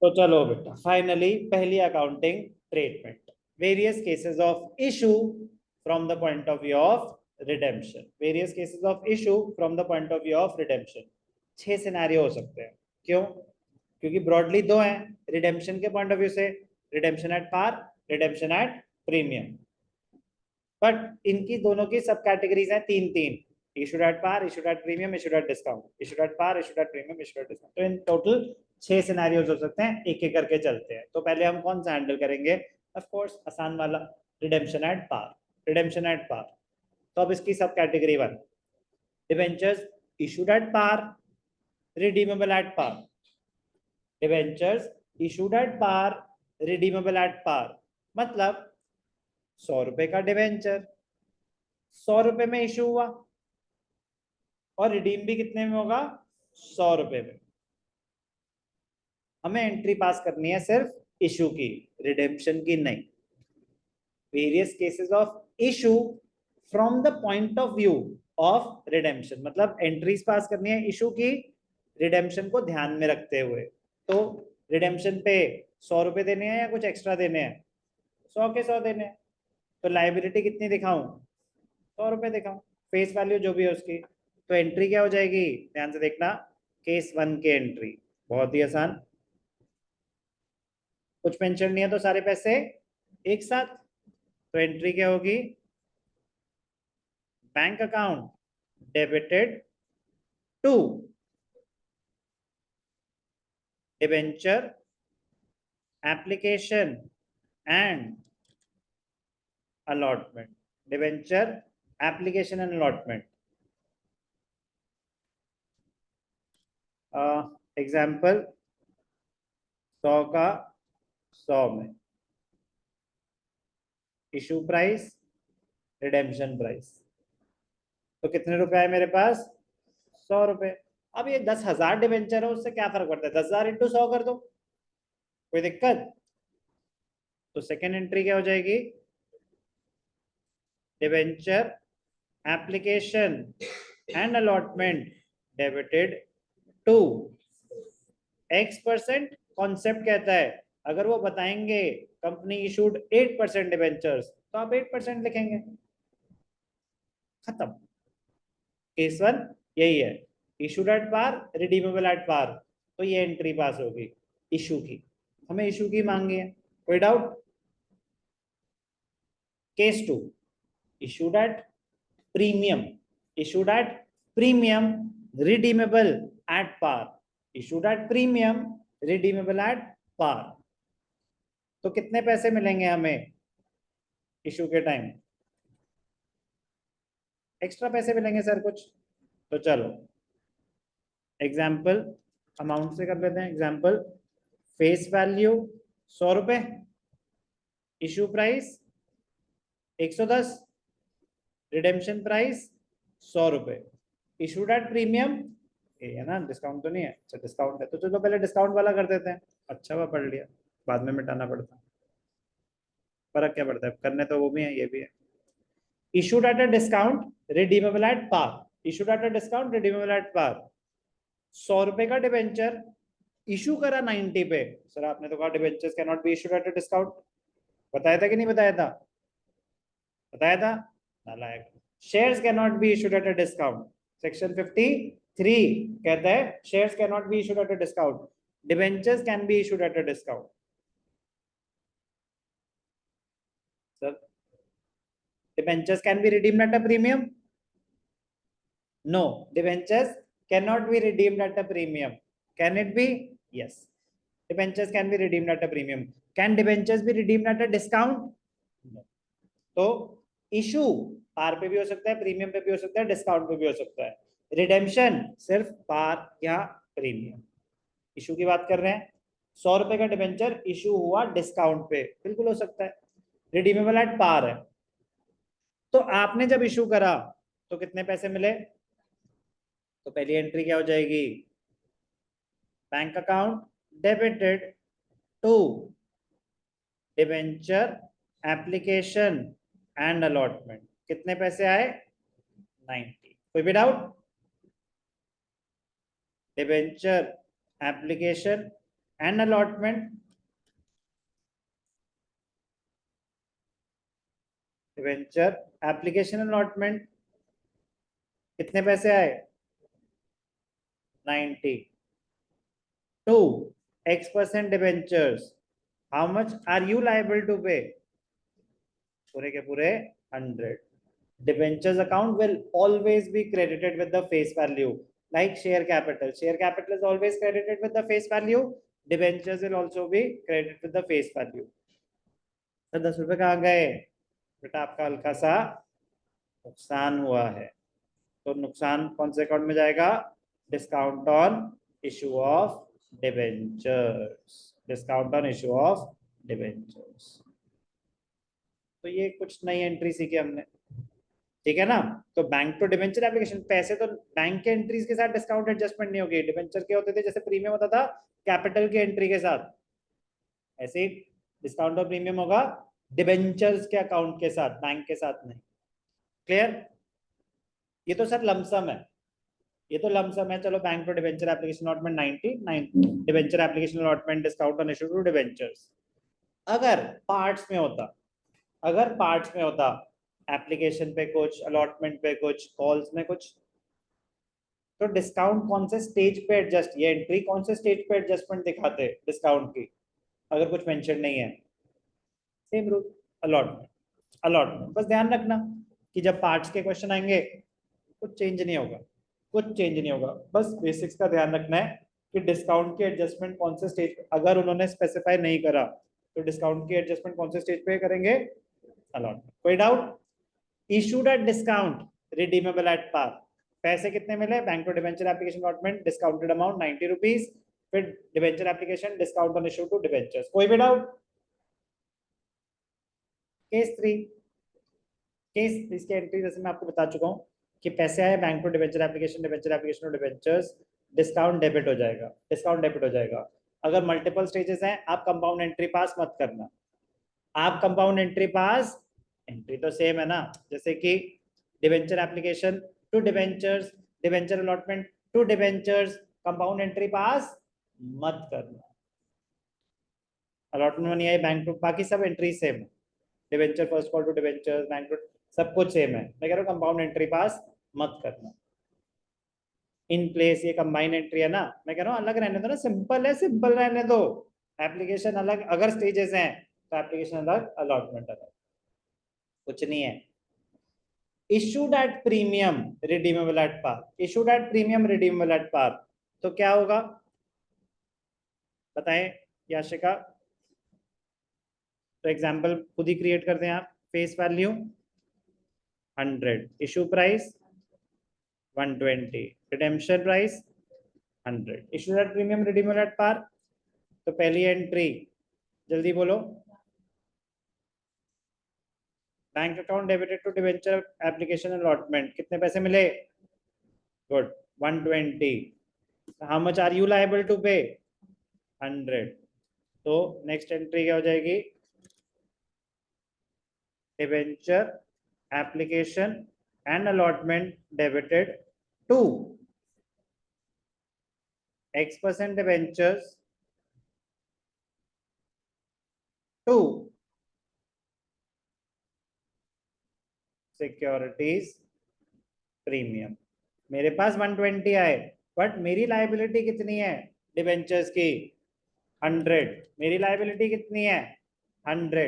तो चलो बेटा, फाइनली पहली accounting treatment, various cases of issue from the point of view of redemption. Various cases of issue from the point of view of redemption. 6 scenario हो सकते हैं। क्यों? क्योंकि ब्रॉडली दो हैं रिडेम्पशन के पॉइंट ऑफ व्यू से, redemption at par, redemption at premium. But इनकी दोनों की सब कैटेगरीज हैं तीन तीन, issued at par, issued at premium, issued at discount, issued at par, issued at premium, issued at discount. तो इन टोटल 6 सिनेरियोज हो सकते हैं, एक एक करके चलते हैं। तो पहले हम कौन सा हैंडल करेंगे? ऑफ कोर्स आसान वाला, redemption at par. Redemption at par, तो अब इसकी सब category 1, debentures issued at par, redeemable at par. Debentures issued at par, redeemable at par, मतलब 100 रुपए का डिबेंचर 100 रुपए में इशू हुआ और रिडीम भी कितने में होगा? 100 रुपए में। हमें एंट्री पास करनी है सिर्फ इशू की, रिडेम्पशन की नहीं। Various cases of issue from the point of view of redemption, मतलब एंट्रीज पास करनी है इशू की, रिडेम्पशन को ध्यान में रखते हुए। तो रिडेम्पशन पे 100 रुपए देने हैं या कुछ एक्स्ट्रा देने हैं? 100 के 100 देने हैं। तो लाइबिलिटी कितनी दिखाऊं? 100 रुपए दिखाऊं, फेस वैल्यू जो भी है उसकी। तो एंट्री क्या हो जाएगी? ध्यान से देखना, केस 1 की एंट्री बहुत ही आसान, कुछ मेंशन नहीं है तो सारे पैसे एक साथ। तो एंट्री क्या होगी? Bank account debited to debenture application and allotment. Debenture application and allotment. Example, 100 का 100 में, इशू प्राइस, रिडेम्पशन प्राइस, तो कितने रुपए आए मेरे पास? 100 रुपए। अब ये 10,000 डिबेंचर है, उससे क्या फर्क पड़ता है? 10,000 इंटू 100 कर दो, कोई दिक्कत? तो सेकेंड एंट्री क्या हो जाएगी? Debenture application and allotment debited to X%। Concept कहता है अगर वो बताएंगे कंपनी इशूड 8% डिबेंचर्स, तो आप 8% लिखेंगे, खत्म। केस 1 यही है, issued at par, redeemable at par, तो ये एंट्री पास होगी इशू की। हमें इशू की मांगी है, कोई doubt? Case 2, issued at premium, issued at premium, redeemable at par, issued at premium, redeemable at par. तो कितने पैसे मिलेंगे हमें इशू के टाइम? एक्स्ट्रा पैसे मिलेंगे सर कुछ? तो चलो एग्जाम्पल अमाउंट से कर लेते हैं। एग्जाम्पल, फेस वैल्यू 100 रुपए, इशू प्राइस 110, रिडेम्पशन प्राइस 100 रुपए, इशूड एट प्रीमियम, ये है ना, डिस्काउंट तो नहीं है? अच्छा डिस्काउंट है, तो चलो पहले डिस्काउंट वाला कर देते हैं। अच्छा हुआ पढ़ लिया, बाद में मिटाना पड़ता, फर्क क्या पड़ता है, करने तो वो भी है ये भी है। Issued at a discount, redeemable at par, issued at a discount, redeemable at par. 100 रुपए का डिबेंचर इशू करा 90 पे, सर आपने तो कहा debentures can not be issued at a discount, बताया था कि नहीं बताया था? बताया था, नालायक। Shares can not be issued at a discount, section 53 कहता है shares can not be issued at a discount, debentures can be issued at a discount. Sir debentures can be redeemed at a premium? No, debentures cannot be redeemed at a premium. Can it be? Yes, debentures can be redeemed at a premium. Can debentures be redeemed at a discount? No. तो issue पार पे भी हो सकता है, premium पे भी हो सकता है, डिस्काउंट पे भी हो सकता है। रिडेम्पशन सिर्फ पार या प्रीमियम। इशू की बात कर रहे हैं, 100 रुपए का डिबेंचर इशू हुआ डिस्काउंट पे, बिल्कुल हो सकता है। रिडीमेबल एट पार है, तो आपने जब इशू करा तो कितने पैसे मिले? तो पहली एंट्री क्या हो जाएगी? Bank account debited to debenture application and allotment, कितने पैसे आए? 90। कोई भी doubt? Debenture application and allotment debenture application allotment कितने पैसे आए 90 to X% debentures how much are you liable to pay पूरे के पूरे 100 debentures account will always be credited with the face value like share capital is always credited with the face value debentures will also be credited with the face value तो 10 रुपए कहाँ गए बेटा आपका हल्का सा नुकसान हुआ है तो नुकसान कौन से अकाउंट में जाएगा discount on issue of debentures discount on issue of debentures तो ये कुछ नई एंट्री सीखी हमने ठीक है ना तो बैंक टू डिबेंचर एप्लीकेशन पैसे तो बैंक के एंट्रीज के साथ डिस्काउंट एडजस्टमेंट नहीं होगी डिबेंचर के होते थे जैसे प्रीमियम होता था कैपिटल की एंट्री के साथ ऐसे ही डिस्काउंट और प्रीमियम होगा डिबेंचर्स के अकाउंट के साथ बैंक के साथ नहीं क्लियर ये तो सर लमसम है ये तो लमसम है चलो bank to debenture application allotment 90 debenture application allotment discount on issue to debentures अगर पार्ट्स में होता एप्लीकेशन पे कुछ अलॉटमेंट पे कुछ कॉल्स में कुछ तो डिस्काउंट कौन से स्टेज पे एडजस्ट ये एंट्री कौन से स्टेज पे एडजस्टमेंट दिखाते डिस्काउंट की अगर कुछ मेंशन नहीं है सेम रूल अलॉटमेंट बस ध्यान रखना कि जब पार्ट्स के क्वेश्चन आएंगे कुछ चेंज नहीं होगा बस बेसिक्स का ध्यान रखना है कि डिस्काउंट की एडजस्टमेंट कौन से स्टेज पे अगर उन्होंने स्पेसिफाई नहीं करा तो डिस्काउंट की एडजस्टमेंट कौन से स्टेज पे करेंगे अलॉटमेंट कोई doubt issued at discount redeemable at par पैसे कितने मिले bank to debenture application allotment discounted amount 90 rupees फिर debenture application discount on issue to debentures कोई भी डाउट केस 3 केस इसके एंट्री जैसे मैं आपको बता चुका हूं कि पैसे आए bank to debenture application to debentures discount debit हो जाएगा अगर मल्टीपल स्टेजेस हैं आप कंपाउंड एंट्री पास मत करना आप कंपाउंड एंट्री पास एंट्री तो सेम है ना जैसे कि debenture application to debentures debenture allotment to debentures compound entry pass मत करना allotment money I bank to बाकी सब एंट्री सेम है debenture first call to debentures bank to सब कुछ सेम है मैं कह रहा हूँ कंपाउंड एंट्री पास मत करना इन प्लेस ये कंबाइन एंट्री है ना मैं कह रहा हूँ अलग रहने दो ना सिंपल रहने दो एप्लीकेशन अलग अगर स्टेजेस हैं तो एप्लीकेशन अलग अलॉटमेंट अलग कुछ नहीं है issued at premium redeemable at par तो क्या होगा बताएं याशिका तो एग्जांपल खुद ही क्रिएट करते हैं आप face value 100 issue price 120 redemption price 100 issued at premium redeemable at par तो पहली एंट्री जल्दी बोलो bank account debited to debenture application allotment कितने पैसे मिले good 120 how much are you liable to pay 100 तो नेक्स्ट एंट्री क्या हो जाएगी debenture application and allotment debited to X% debentures to securities premium मेरे पास 120 आए बट मेरी लाइबिलिटी कितनी है डिबेंचर्स की 100 मेरी लाइबिलिटी कितनी है 100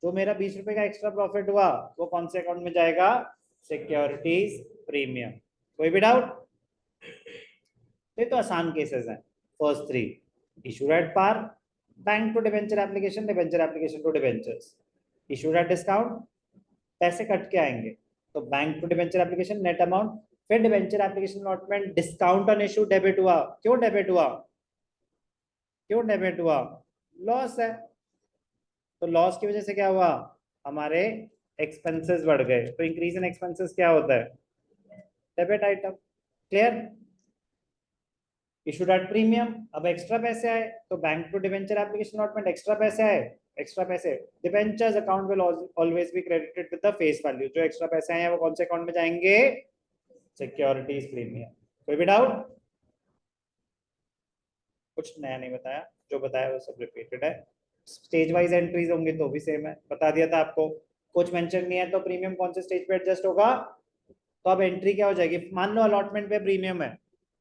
तो मेरा 20 रुपए का एक्स्ट्रा प्रॉफिट हुआ वो कौन से अकाउंट में जाएगा सिक्योरिटीज प्रीमियम कोई भी डाउट ये तो आसान केसेस हैं first 3 issued at par bank to debenture application to debentures issued at discount पैसे कट के आएंगे तो bank to debenture application net amount फिर debenture application allotment discount on issue debit हुआ क्यों डेबिट हुआ लॉस है तो लॉस की वजह से क्या हुआ हमारे एक्सपेंसेस बढ़ गए तो इंक्रीज इन एक्सपेंसेस क्या होता है debit item clear issued at premium अब एक्स्ट्रा पैसे आए तो bank to debenture application allotment extra पैसे debentures account will always be credited with the face value जो एक्स्ट्रा पैसे आए हैं वो कौन से अकाउंट में जाएंगे सिक्योरिटीज प्रीमियम कोई भी डाउट कुछ नया नहीं बताया, जो बताया वो सब रिपीटेड है। स्टेज वाइज एंट्रीज होंगे तो भी सेम है, बता दिया था आपको। कुछ मेंशन नहीं है तो प्रीमियम कौन से स्टेज पे एडजस्ट होगा? तो अब एंट्री क्या हो जाएगी? मान लो अलॉटमेंट पे प्रीमियम है,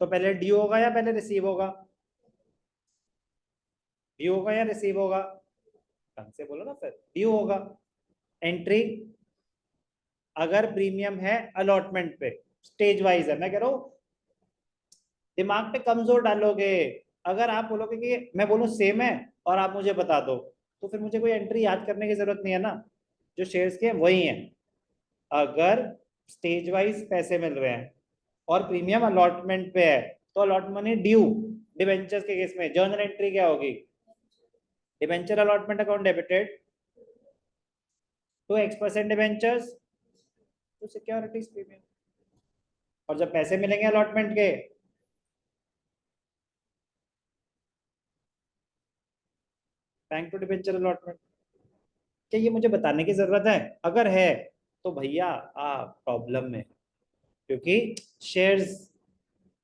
तो पहले ड्यू होगा या पहले रिसीव होगा? ड्यू होगा या रिसीव होगा? ढंग से बोलो ना, फिर ड्यू होगा। एंट्री अगर प्रीमियम है अलॉटमेंट पे, स्टेज वाइज है, मैं कह रहा हूं दिमाग पे कमजोर डालोगे। अगर आप बोलोगे कि मैं बोलूं सेम है और आप मुझे बता दो, तो फिर मुझे कोई एंट्री याद करने की जरूरत नहीं है ना, जो शेयर्स के हैं वही है। अगर स्टेज वाइज पैसे मिल रहे हैं और प्रीमियम अलॉटमेंट पे है, तो अलॉटमेंट मनी ड्यू। डिबेंचर्स के केस में जर्नल एंट्री क्या होगी? Debenture allotment account debited to X% debentures to securities premium. और जब पैसे मिलेंगे अलॉटमेंट के, बैंक टू डिबेंचर अलॉटमेंट। क्या ये मुझे बताने की जरूरत है? अगर है तो भैया आप प्रॉब्लम में, क्योंकि शेयर्स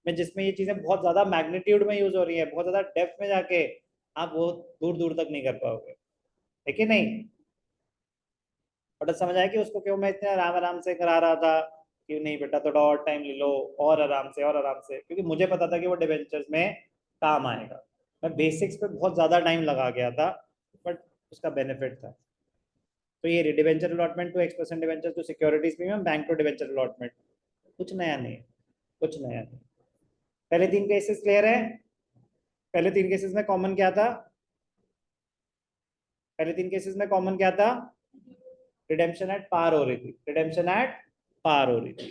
में जिसमें ये चीजें बहुत ज्यादा मैग्नीट्यूड में यूज हो रही है, बहुत ज्यादा डेप्थ में जाके आप वो दूर दूर तक नहीं कर पाओगे, है कि नहीं? और समझ आया कि उसको क्यों मैं इतने आराम आराम से करा रहा था कि नहीं बेटा थोड़ा और टाइम ले लो, और आराम से और आराम से, क्योंकि मुझे पता था कि वो डिबेंचर्स में काम आएगा। मैं बेसिक्स पे बहुत ज्यादा टाइम लगा गया था, बट उसका बेनिफिट था। तो ये debenture allotment to X% debenture to securities premium, bank to debenture allotment, कुछ नया नहीं है, कुछ नया नहीं। पहले तीन केसेस क्लियर है? पहले तीन केसेस में कॉमन क्या था? पहले तीन केसेस में कॉमन क्या था? रिडेम्पशन एट पार हो रही थी, रिडेम्पशन एट पार हो रही थी।